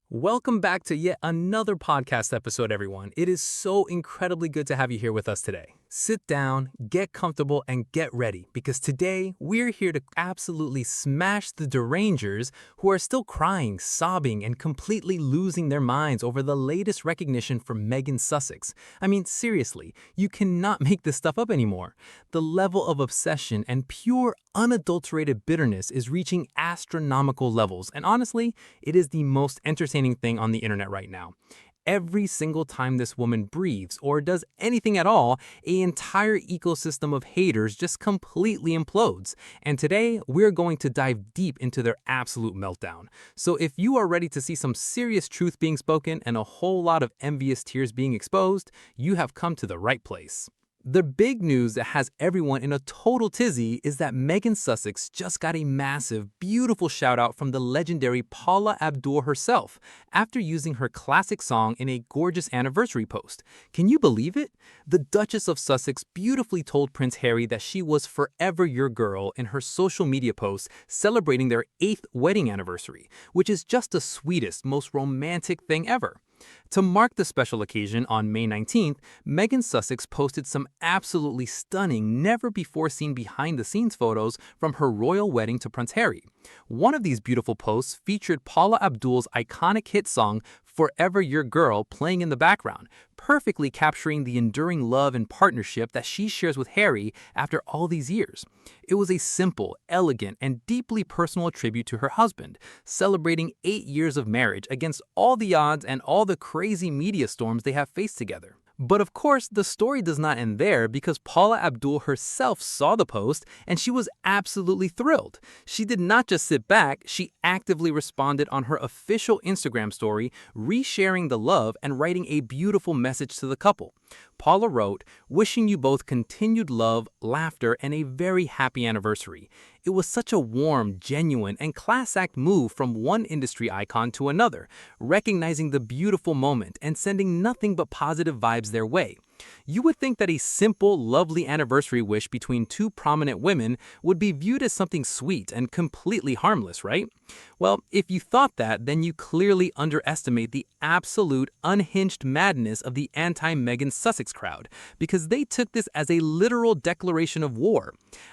Welcome back to yet another podcast episode, everyone. It is so incredibly good to have you here with us today. Sit down, get comfortable, and get ready, because today we're here to absolutely smash the Derangers who are still crying, sobbing, and completely losing their minds over the latest recognition from Meghan Sussex. I mean, seriously, you cannot make this stuff up anymore. The level of obsession and pure, unadulterated bitterness is reaching astronomical levels, and honestly, it is the most entertaining thing on the internet right now. Every single time this woman breathes or does anything at all, an entire ecosystem of haters just completely implodes. And today, we're going to dive deep into their absolute meltdown. So if you are ready to see some serious truth being spoken and a whole lot of envious tears being exposed, you have come to the right place. The big news that has everyone in a total tizzy is that Meghan Sussex just got a massive, beautiful shout out from the legendary Paula Abdul herself after using her classic song in a gorgeous anniversary post. Can you believe it? The Duchess of Sussex beautifully told Prince Harry that she was forever your girl in her social media post celebrating their 8th wedding anniversary, which is just the sweetest, most romantic thing ever. To mark the special occasion on May 19th, Meghan Sussex posted some absolutely stunning, never-before-seen behind-the-scenes photos from her royal wedding to Prince Harry. One of these beautiful posts featured Paula Abdul's iconic hit song, Forever Your Girl, playing in the background, perfectly capturing the enduring love and partnership that she shares with Harry after all these years. It was a simple, elegant, and deeply personal tribute to her husband, celebrating 8 years of marriage against all the odds and all the crazy media storms they have faced together. But of course, the story does not end there, because Paula Abdul herself saw the post and she was absolutely thrilled. She did not just sit back, she actively responded on her official Instagram story, resharing the love and writing a beautiful message to the couple. Paula wrote, "Wishing you both continued love, laughter, and a very happy anniversary. It was such a warm, genuine, and class act move from one industry icon to another, recognizing the beautiful moment and sending nothing but positive vibes their way. You would think that a simple, lovely anniversary wish between two prominent women would be viewed as something sweet and completely harmless, right? Well, if you thought that, then you clearly underestimate the absolute unhinged madness of the anti-Meghan Sussex crowd, because they took this as a literal declaration of war.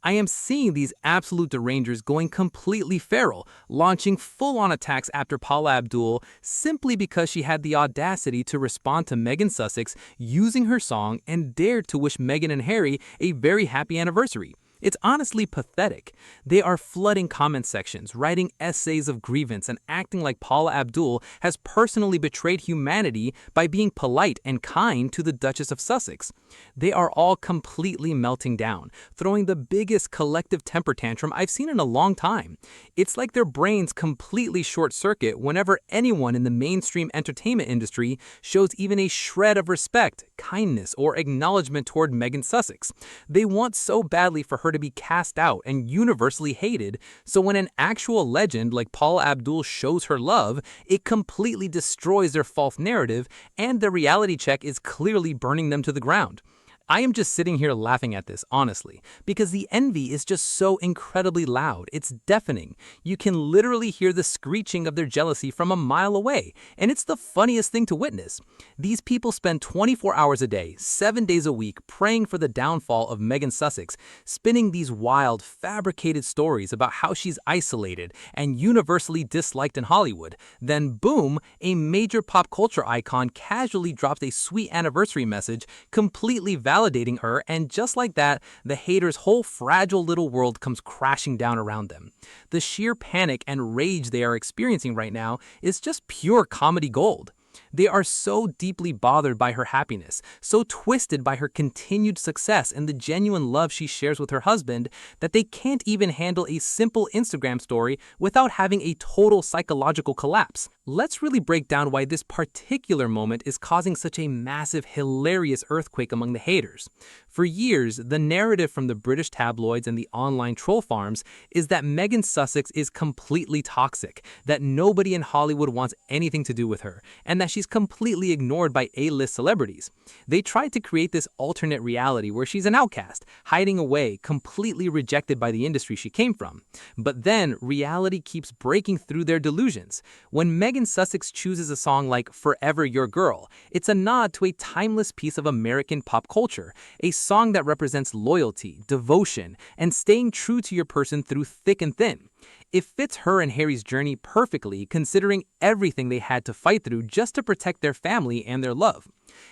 I am seeing these absolute derangers going completely feral, launching full-on attacks after Paula Abdul simply because she had the audacity to respond to Meghan Sussex using her song and dared to wish Meghan and Harry a very happy anniversary. It's honestly pathetic. They are flooding comment sections, writing essays of grievance, and acting like Paula Abdul has personally betrayed humanity by being polite and kind to the Duchess of Sussex. They are all completely melting down, throwing the biggest collective temper tantrum I've seen in a long time. It's like their brains completely short-circuit whenever anyone in the mainstream entertainment industry shows even a shred of respect, kindness, or acknowledgement toward Meghan Sussex. They want so badly for her to be cast out and universally hated, so when an actual legend like Paula Abdul shows her love, it completely destroys their false narrative, and the reality check is clearly burning them to the ground. I am just sitting here laughing at this, honestly, because the envy is just so incredibly loud. It's deafening. You can literally hear the screeching of their jealousy from a mile away, and it's the funniest thing to witness. These people spend 24 hours a day, 7 days a week, praying for the downfall of Meghan Sussex, spinning these wild, fabricated stories about how she's isolated and universally disliked in Hollywood. Then boom, a major pop culture icon casually drops a sweet anniversary message, completely validating her, and just like that, the haters' whole fragile little world comes crashing down around them. The sheer panic and rage they are experiencing right now is just pure comedy gold. They are so deeply bothered by her happiness, so twisted by her continued success and the genuine love she shares with her husband, that they can't even handle a simple Instagram story without having a total psychological collapse. Let's really break down why this particular moment is causing such a massive, hilarious earthquake among the haters. For years, the narrative from the British tabloids and the online troll farms is that Meghan Sussex is completely toxic, that nobody in Hollywood wants anything to do with her, and that she's completely ignored by A-list celebrities. They tried to create this alternate reality where she's an outcast, hiding away, completely rejected by the industry she came from. But then, reality keeps breaking through their delusions. When Meghan Meghan Sussex chooses a song like Forever Your Girl, it's a nod to a timeless piece of American pop culture, a song that represents loyalty, devotion, and staying true to your person through thick and thin. It fits her and Harry's journey perfectly, considering everything they had to fight through just to protect their family and their love.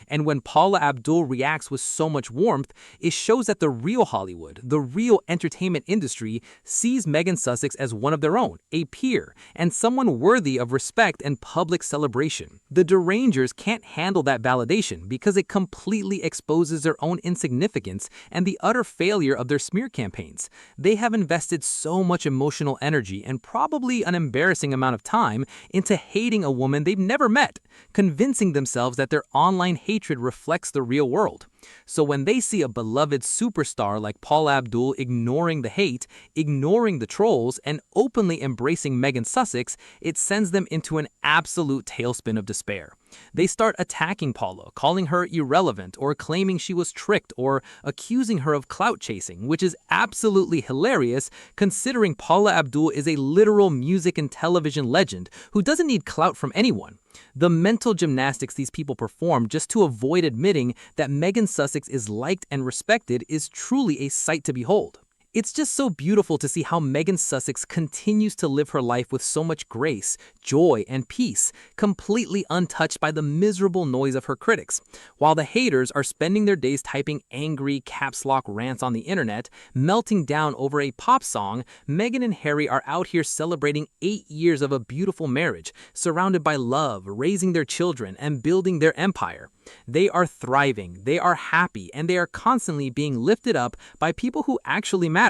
And when Paula Abdul reacts with so much warmth, it shows that the real Hollywood, the real entertainment industry, sees Meghan Sussex as one of their own, a peer, and someone worthy of respect and public celebration. The Derangers can't handle that validation because it completely exposes their own insignificance and the utter failure of their smear campaigns. They have invested so much emotional energy and probably an embarrassing amount of time into hating a woman they've never met, convincing themselves that their online hatred reflects the real world. So when they see a beloved superstar like Paula Abdul ignoring the hate, ignoring the trolls, and openly embracing Meghan Sussex, it sends them into an absolute tailspin of despair. They start attacking Paula, calling her irrelevant or claiming she was tricked or accusing her of clout chasing, which is absolutely hilarious considering Paula Abdul is a literal music and television legend who doesn't need clout from anyone. The mental gymnastics these people perform just to avoid admitting that Meghan Sussex is liked and respected is truly a sight to behold. It's just so beautiful to see how Meghan Sussex continues to live her life with so much grace, joy, and peace, completely untouched by the miserable noise of her critics. While the haters are spending their days typing angry caps lock rants on the internet, melting down over a pop song, Meghan and Harry are out here celebrating 8 years of a beautiful marriage, surrounded by love, raising their children, and building their empire. They are thriving, they are happy, and they are constantly being lifted up by people who actually matter.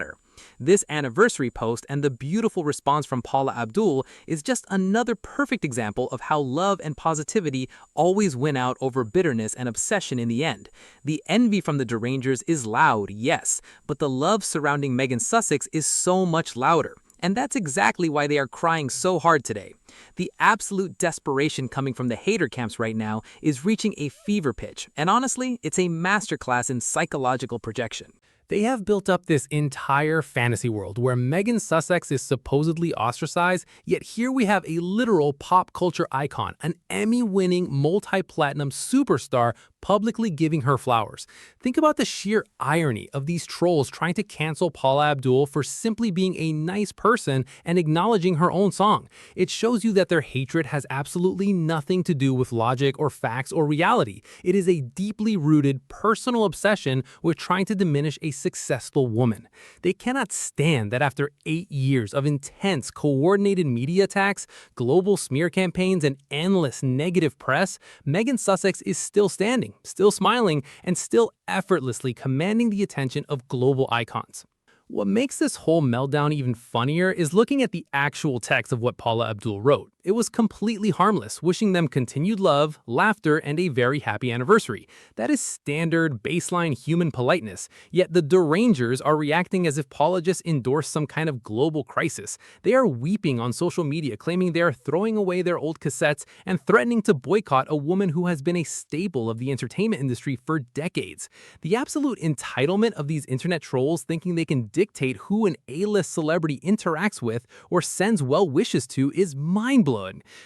This anniversary post and the beautiful response from Paula Abdul is just another perfect example of how love and positivity always win out over bitterness and obsession in the end. The envy from the Derangers is loud, yes, but the love surrounding Meghan Sussex is so much louder. And that's exactly why they are crying so hard today. The absolute desperation coming from the hater camps right now is reaching a fever pitch, and honestly, it's a masterclass in psychological projection. They have built up this entire fantasy world where Meghan Sussex is supposedly ostracized, yet here we have a literal pop culture icon, an Emmy-winning multi-platinum superstar publicly giving her flowers. Think about the sheer irony of these trolls trying to cancel Paula Abdul for simply being a nice person and acknowledging her own song. It shows you that their hatred has absolutely nothing to do with logic or facts or reality. It is a deeply rooted personal obsession with trying to diminish a successful woman. They cannot stand that after 8 years of intense, coordinated media attacks, global smear campaigns, and endless negative press, Meghan Sussex is still standing, still smiling, and still effortlessly commanding the attention of global icons. What makes this whole meltdown even funnier is looking at the actual text of what Paula Abdul wrote. It was completely harmless, wishing them continued love, laughter, and a very happy anniversary. That is standard, baseline human politeness, yet the Derangers are reacting as if Paula just endorsed some kind of global crisis. They are weeping on social media, claiming they are throwing away their old cassettes and threatening to boycott a woman who has been a staple of the entertainment industry for decades. The absolute entitlement of these internet trolls thinking they can dictate who an A-list celebrity interacts with or sends well wishes to is mind-blowing.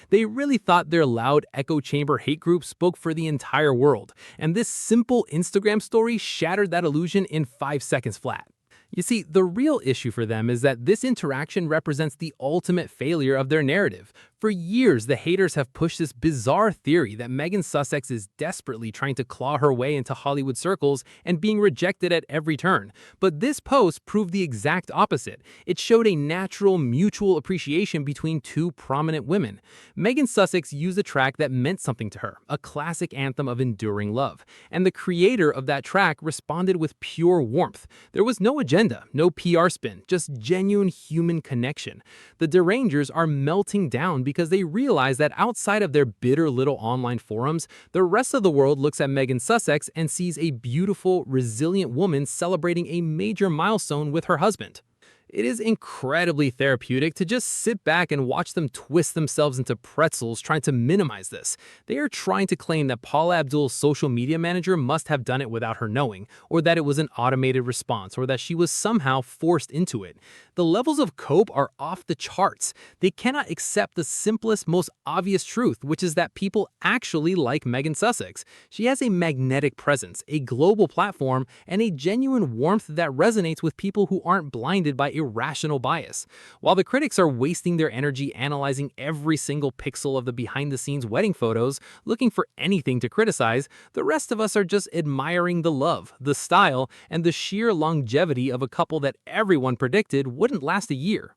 They really thought their loud echo chamber hate group spoke for the entire world, and this simple Instagram story shattered that illusion in 5 seconds flat. You see, the real issue for them is that this interaction represents the ultimate failure of their narrative. For years, the haters have pushed this bizarre theory that Meghan Sussex is desperately trying to claw her way into Hollywood circles and being rejected at every turn. But this post proved the exact opposite. It showed a natural, mutual appreciation between two prominent women. Meghan Sussex used a track that meant something to her, a classic anthem of enduring love. And the creator of that track responded with pure warmth. There was no agenda, no PR spin, just genuine human connection. The Derangers are melting down because they realize that outside of their bitter little online forums, the rest of the world looks at Meghan Sussex and sees a beautiful, resilient woman celebrating a major milestone with her husband. It is incredibly therapeutic to just sit back and watch them twist themselves into pretzels trying to minimize this. They are trying to claim that Paula Abdul's social media manager must have done it without her knowing, or that it was an automated response, or that she was somehow forced into it. The levels of cope are off the charts. They cannot accept the simplest, most obvious truth, which is that people actually like Meghan Sussex. She has a magnetic presence, a global platform, and a genuine warmth that resonates with people who aren't blinded by irrational bias. While the critics are wasting their energy analyzing every single pixel of the behind-the-scenes wedding photos, looking for anything to criticize, the rest of us are just admiring the love, the style, and the sheer longevity of a couple that everyone predicted wouldn't last a year.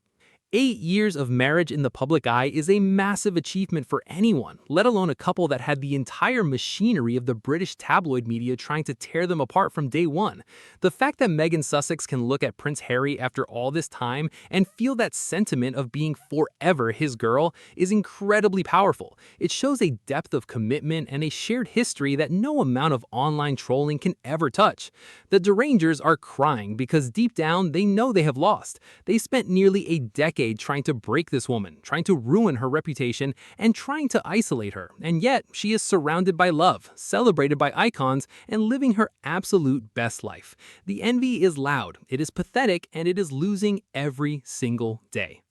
8 years of marriage in the public eye is a massive achievement for anyone, let alone a couple that had the entire machinery of the British tabloid media trying to tear them apart from day one. The fact that Meghan Sussex can look at Prince Harry after all this time and feel that sentiment of being forever his girl is incredibly powerful. It shows a depth of commitment and a shared history that no amount of online trolling can ever touch. The Derangers are crying because deep down they know they have lost. They spent nearly a decade trying to break this woman, trying to ruin her reputation, and trying to isolate her. And yet, she is surrounded by love, celebrated by icons, and living her absolute best life. The envy is loud, it is pathetic, and it is losing every single day.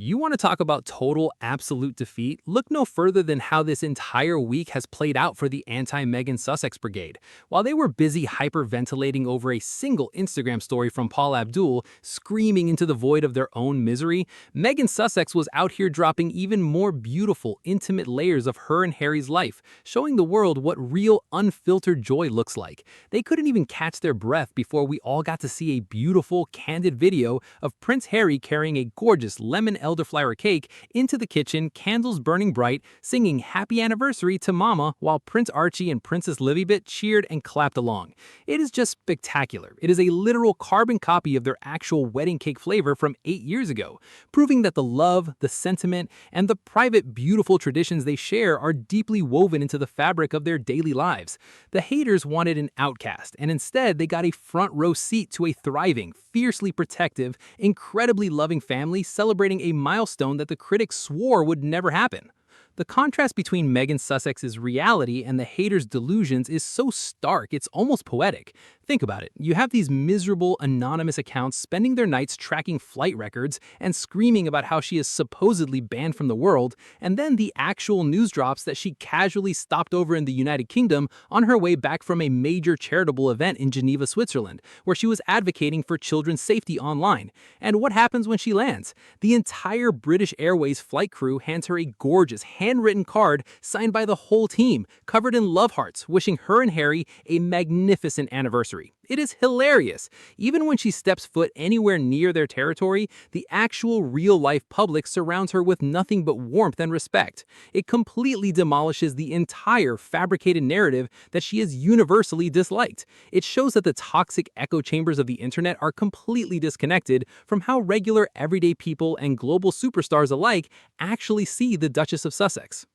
You want to talk about total, absolute defeat? Look no further than how this entire week has played out for the anti-Meghan Sussex brigade. While they were busy hyperventilating over a single Instagram story from Paula Abdul, screaming into the void of their own misery, Meghan Sussex was out here dropping even more beautiful, intimate layers of her and Harry's life, showing the world what real, unfiltered joy looks like. They couldn't even catch their breath before we all got to see a beautiful, candid video of Prince Harry carrying a gorgeous lemon elderflower cake into the kitchen, candles burning bright, singing happy anniversary to Mama while Prince Archie and Princess Livybit cheered and clapped along. It is just spectacular. It is a literal carbon copy of their actual wedding cake flavor from 8 years ago, proving that the love, the sentiment, and the private beautiful traditions they share are deeply woven into the fabric of their daily lives. The haters wanted an outcast, and instead they got a front row seat to a thriving, fiercely protective, incredibly loving family celebrating a milestone that the critics swore would never happen. The contrast between Meghan Sussex's reality and the haters' delusions is so stark, it's almost poetic. Think about it. You have these miserable, anonymous accounts spending their nights tracking flight records and screaming about how she is supposedly banned from the world, and then the actual news drops that she casually stopped over in the United Kingdom on her way back from a major charitable event in Geneva, Switzerland, where she was advocating for children's safety online. And what happens when she lands? The entire British Airways flight crew hands her a gorgeous, handwritten card signed by the whole team, covered in love hearts, wishing her and Harry a magnificent anniversary. It is hilarious. Even when she steps foot anywhere near their territory, the actual real-life public surrounds her with nothing but warmth and respect. It completely demolishes the entire fabricated narrative that she is universally disliked. It shows that the toxic echo chambers of the internet are completely disconnected from how regular everyday people and global superstars alike actually see the Duchess of Sussex.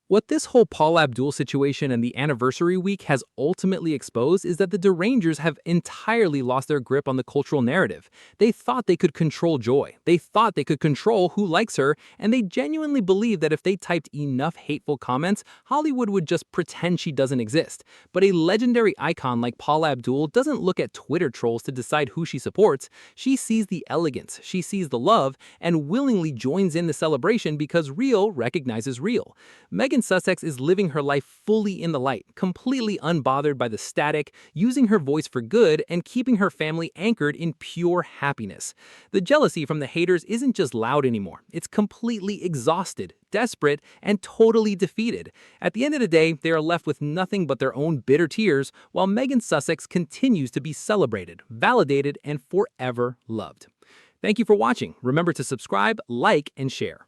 What this whole Paula Abdul situation and the anniversary week has ultimately exposed is that the Derangers have entirely lost their grip on the cultural narrative. They thought they could control joy. They thought they could control who likes her, and they genuinely believed that if they typed enough hateful comments, Hollywood would just pretend she doesn't exist. But a legendary icon like Paula Abdul doesn't look at Twitter trolls to decide who she supports. She sees the elegance, she sees the love, and willingly joins in the celebration because real recognizes real. Meghan Sussex is living her life fully in the light, completely unbothered by the static, using her voice for good and keeping her family anchored in pure happiness. The jealousy from the haters isn't just loud anymore. It's completely exhausted, desperate, and totally defeated. At the end of the day, they are left with nothing but their own bitter tears, while Meghan Sussex continues to be celebrated, validated, and forever loved. Thank you for watching. Remember to subscribe, like, and share.